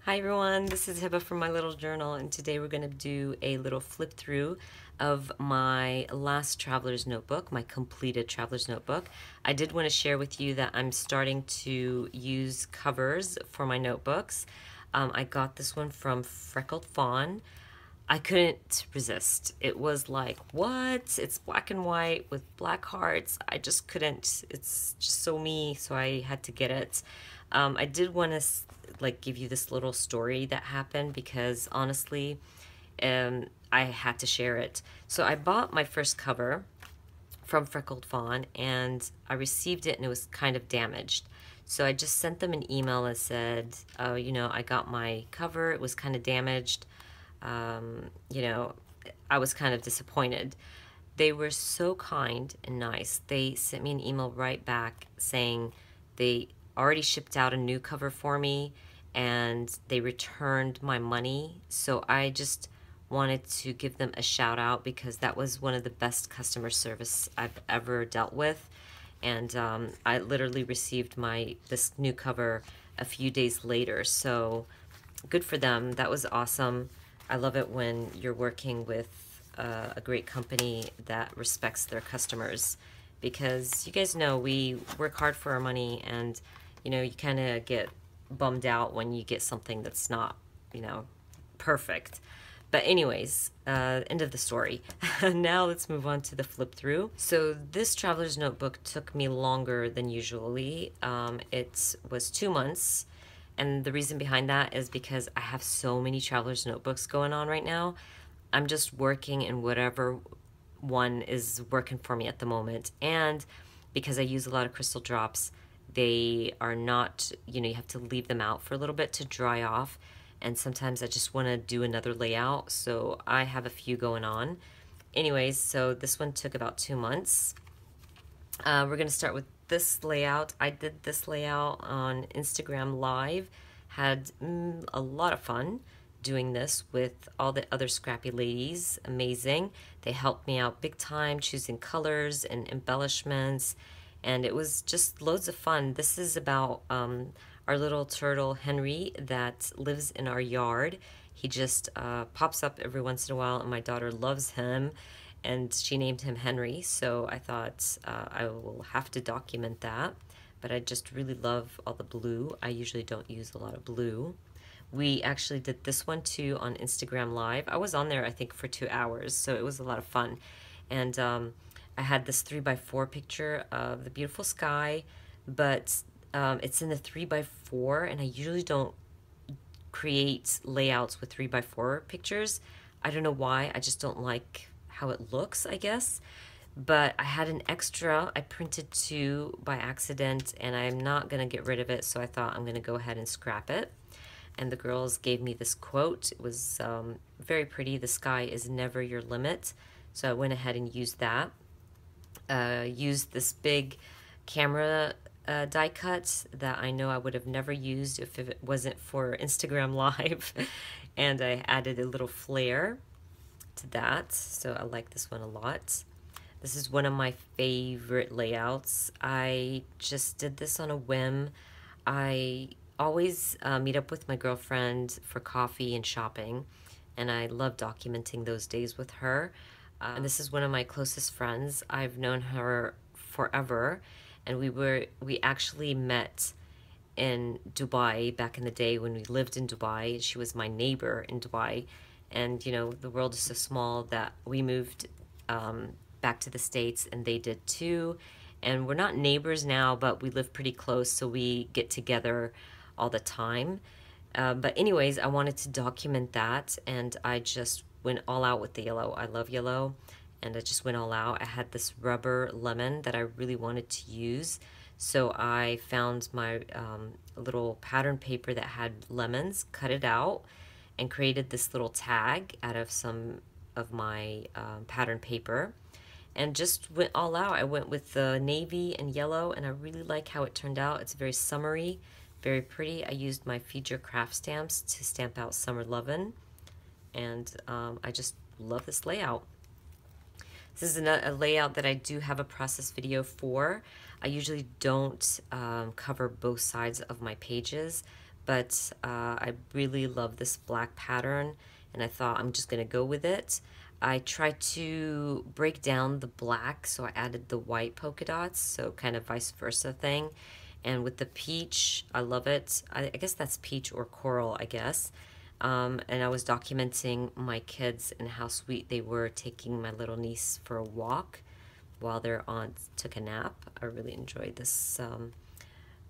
Hi everyone, this is Hiba from My Little Journal, and today we're going to do a little flip through of my last traveler's notebook, my completed traveler's notebook. I did want to share with you that I'm starting to use covers for my notebooks. I got this one from Freckled Fawn. I couldn't resist. It was like, what? It's black and white with black hearts. I just couldn't. It's just so me, so I had to get it. I did want to give you this little story that happened because honestly, I had to share it. So I bought my first cover from Freckled Fawn and I received it and it was kind of damaged. So I just sent them an email and said, oh, you know, I got my cover. It was kind of damaged. You know, I was kind of disappointed. They were so kind and nice. They sent me an email right back saying they already shipped out a new cover for me and they returned my money. So I just wanted to give them a shout out because that was one of the best customer service I've ever dealt with. And I literally received this new cover a few days later. So good for them. That was awesome. I love it when you're working with a great company that respects their customers, because you guys know we work hard for our money, and you know, you kind of get bummed out when you get something that's not, you know, perfect. But anyways, end of the story. Now let's move on to the flip through. So this traveler's notebook took me longer than usually. It was 2 months. And the reason behind that is because I have so many traveler's notebooks going on right now. I'm just working in whatever one is working for me at the moment. And because I use a lot of crystal drops, they are not, you know, you have to leave them out for a little bit to dry off. And sometimes I just want to do another layout. So I have a few going on. Anyways, so this one took about 2 months. We're going to start with this layout. I did this layout on Instagram Live. Had a lot of fun doing this with all the other scrappy ladies. Amazing. They helped me out big time choosing colors and embellishments, and it was just loads of fun. This is about our little turtle Henry that lives in our yard. He just pops up every once in a while, and my daughter loves him, and she named him Henry, so I thought I will have to document that. But I just really love all the blue. I usually don't use a lot of blue. We actually did this one too on Instagram Live. I was on there, I think, for 2 hours, so it was a lot of fun. And I had this 3x4 picture of the beautiful sky, but it's in the 3x4, and I usually don't create layouts with 3x4 pictures. I don't know why. I just don't like how it looks, I guess. But I had an extra. I printed 2 by accident, and I'm not going to get rid of it, so I thought I'm going to go ahead and scrap it. And the girls gave me this quote. It was very pretty. The sky is never your limit. So I went ahead and used that. Used this big camera die cut that I know I would have never used if it wasn't for Instagram Live. And I added a little flare to that, so I like this one a lot. This is one of my favorite layouts. I just did this on a whim. I always meet up with my girlfriend for coffee and shopping, and I love documenting those days with her. And this is one of my closest friends. I've known her forever, and we actually met in Dubai back in the day when we lived in Dubai. She was my neighbor in Dubai. And, you know, the world is so small that we moved back to the States, and they did too. And we're not neighbors now, but we live pretty close, so we get together all the time. But anyways, I wanted to document that, and I just went all out with the yellow. I love yellow, and I just went all out. I had this rubber lemon that I really wanted to use. So I found my little pattern paper that had lemons, cut it out, and created this little tag out of some of my pattern paper, and just went all out. I went with the navy and yellow, and I really like how it turned out. It's very summery, very pretty. I used my Feed Your Craft stamps to stamp out Summer Lovin', and I just love this layout. This is a layout that I do have a process video for. I usually don't cover both sides of my pages, but I really love this black pattern, and I thought I'm just gonna go with it. I tried to break down the black, so I added the white polka dots, so kind of vice versa thing. And with the peach, I love it. I guess that's peach or coral, I guess. And I was documenting my kids and how sweet they were taking my little niece for a walk while their aunt took a nap. I really enjoyed this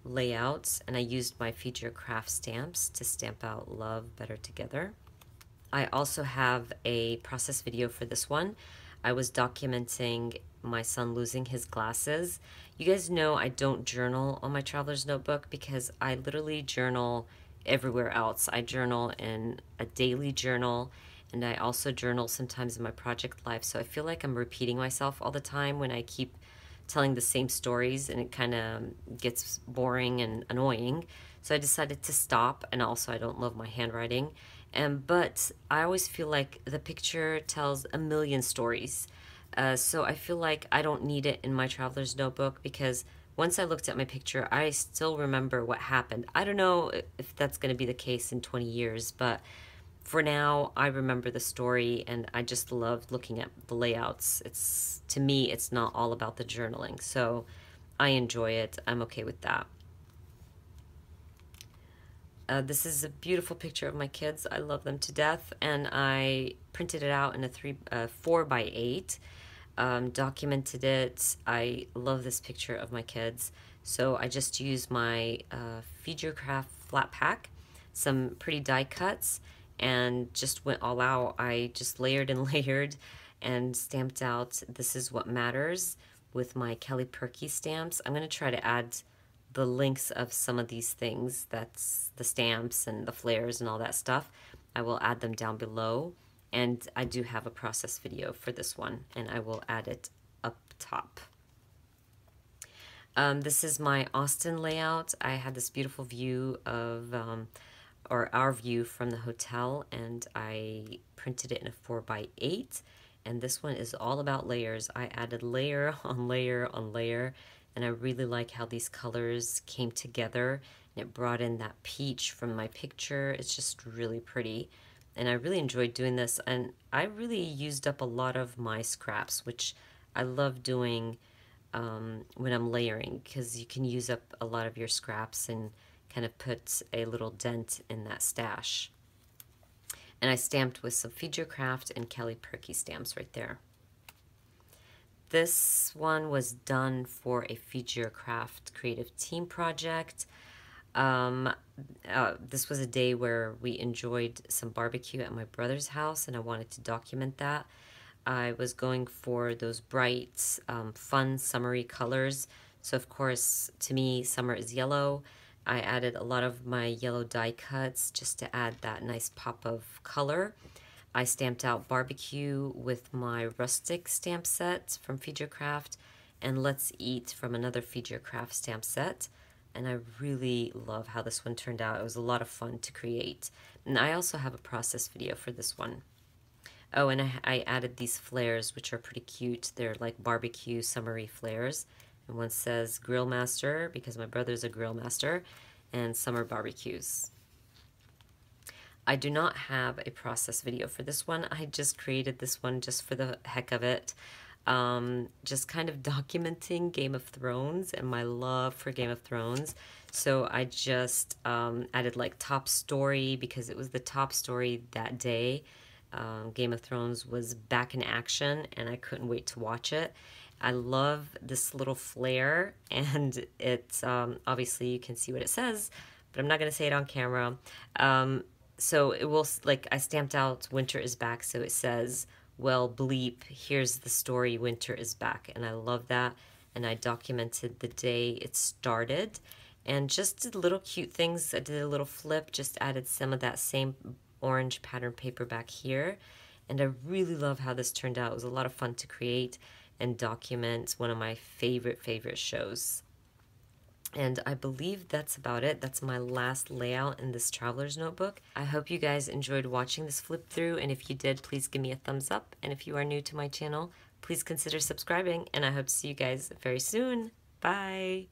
layout, and I used my Feature Craft stamps to stamp out Love Better Together. I also have a process video for this one. I was documenting my son losing his glasses. You guys know I don't journal on my traveler's notebook because I literally journal everywhere else. I journal in a daily journal, and I also journal sometimes in my project life. So I feel like I'm repeating myself all the time when I keep telling the same stories, and it kind of gets boring and annoying. So I decided to stop, and also I don't love my handwriting. But I always feel like the picture tells a million stories. So I feel like I don't need it in my traveler's notebook because once I looked at my picture, I still remember what happened. I don't know if that's going to be the case in 20 years, but for now, I remember the story, and I just love looking at the layouts. To me, it's not all about the journaling, so I enjoy it. I'm okay with that. This is a beautiful picture of my kids. I love them to death, and I printed it out in a 4x8. Documented it. I love this picture of my kids, so I just used my Feature Craft flat pack, some pretty die cuts, and just went all out. I just layered and layered and stamped out "This Is What Matters" with my Kelly Perky stamps. I'm going to try to add the links of some of these things, that's the stamps and the flares and all that stuff. I will add them down below, and I do have a process video for this one, and I will add it up top. This is my Austin layout. I had this beautiful view of, or our view from the hotel, and I printed it in a 4x8, and this one is all about layers. I added layer on layer on layer, and I really like how these colors came together, and it brought in that peach from my picture. It's just really pretty, and I really enjoyed doing this, and I really used up a lot of my scraps, which I love doing when I'm layering, because you can use up a lot of your scraps and kind of put a little dent in that stash. And I stamped with some Feature Craft and Kelly Perky stamps right there. This one was done for a Feature Craft creative team project. This was a day where we enjoyed some barbecue at my brother's house, and I wanted to document that. I was going for those bright, fun, summery colors. So of course, to me, summer is yellow. I added a lot of my yellow die cuts just to add that nice pop of color. I stamped out barbecue with my rustic stamp set from Feature Craft, and Let's Eat from another Feature Craft stamp set. And I really love how this one turned out. It was a lot of fun to create. And I also have a process video for this one. Oh, and I added these flares, which are pretty cute. They're like barbecue summery flares. And one says Grill Master, because my brother's a grill master, and summer barbecues. I do not have a process video for this one. I just created this one just for the heck of it. Just kind of documenting Game of Thrones and my love for Game of Thrones. So I just added like top story because it was the top story that day. Game of Thrones was back in action, and I couldn't wait to watch it. I love this little flare, and it's obviously you can see what it says, but I'm not going to say it on camera. So it will, like, I stamped out Winter is Back, so it says, well, bleep, here's the story, Winter is Back. And I love that, and I documented the day it started, and just did little cute things. I did a little flip, just added some of that same orange pattern paper back here, and I really love how this turned out. It was a lot of fun to create and document one of my favorite shows. And I believe that's about it. That's my last layout in this traveler's notebook. I hope you guys enjoyed watching this flip through, and if you did, please give me a thumbs up. And if you are new to my channel, please consider subscribing, and I hope to see you guys very soon. Bye!